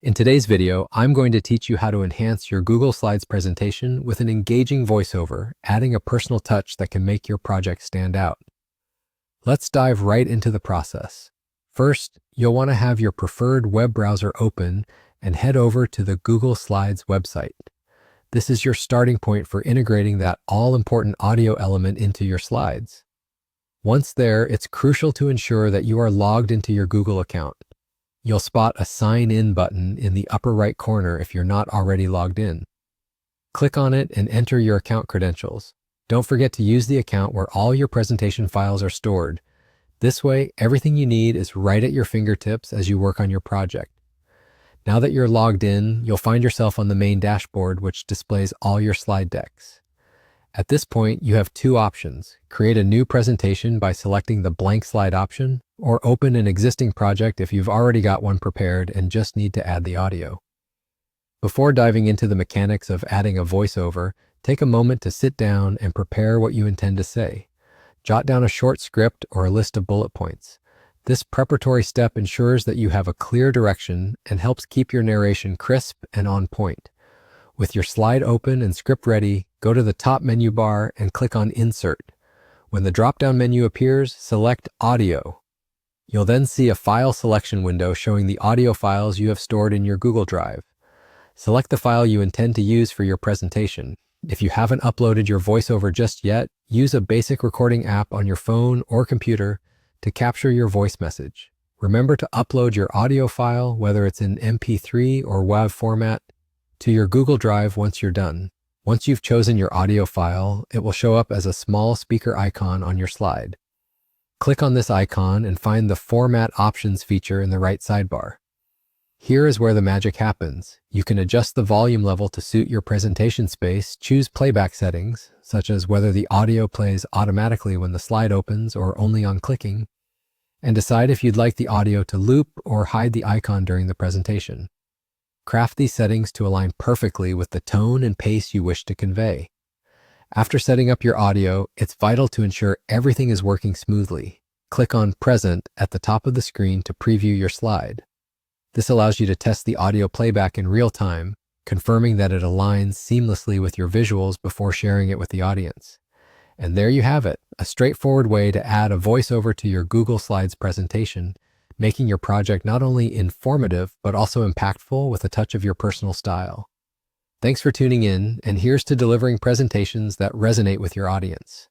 In today's video, I'm going to teach you how to enhance your Google Slides presentation with an engaging voiceover, adding a personal touch that can make your project stand out. Let's dive right into the process. First, you'll want to have your preferred web browser open and head over to the Google Slides website. This is your starting point for integrating that all-important audio element into your slides. Once there, it's crucial to ensure that you are logged into your Google account. You'll spot a Sign In button in the upper right corner if you're not already logged in. Click on it and enter your account credentials. Don't forget to use the account where all your presentation files are stored. This way, everything you need is right at your fingertips as you work on your project. Now that you're logged in, you'll find yourself on the main dashboard, which displays all your slide decks. At this point, you have two options: create a new presentation by selecting the blank slide option, or open an existing project if you've already got one prepared and just need to add the audio. Before diving into the mechanics of adding a voiceover, take a moment to sit down and prepare what you intend to say. Jot down a short script or a list of bullet points. This preparatory step ensures that you have a clear direction and helps keep your narration crisp and on point. With your slide open and script ready, go to the top menu bar and click on Insert. When the drop-down menu appears, select Audio. You'll then see a file selection window showing the audio files you have stored in your Google Drive. Select the file you intend to use for your presentation. If you haven't uploaded your voiceover just yet, use a basic recording app on your phone or computer to capture your voice message. Remember to upload your audio file, whether it's in MP3 or WAV format, to your Google Drive once you're done. Once you've chosen your audio file, it will show up as a small speaker icon on your slide. Click on this icon and find the Format Options feature in the right sidebar. Here is where the magic happens. You can adjust the volume level to suit your presentation space, choose playback settings, such as whether the audio plays automatically when the slide opens or only on clicking, and decide if you'd like the audio to loop or hide the icon during the presentation. Craft these settings to align perfectly with the tone and pace you wish to convey. After setting up your audio, it's vital to ensure everything is working smoothly. Click on Present at the top of the screen to preview your slide. This allows you to test the audio playback in real time, confirming that it aligns seamlessly with your visuals before sharing it with the audience. And there you have it, a straightforward way to add a voiceover to your Google Slides presentation, making your project not only informative, but also impactful with a touch of your personal style. Thanks for tuning in, and here's to delivering presentations that resonate with your audience.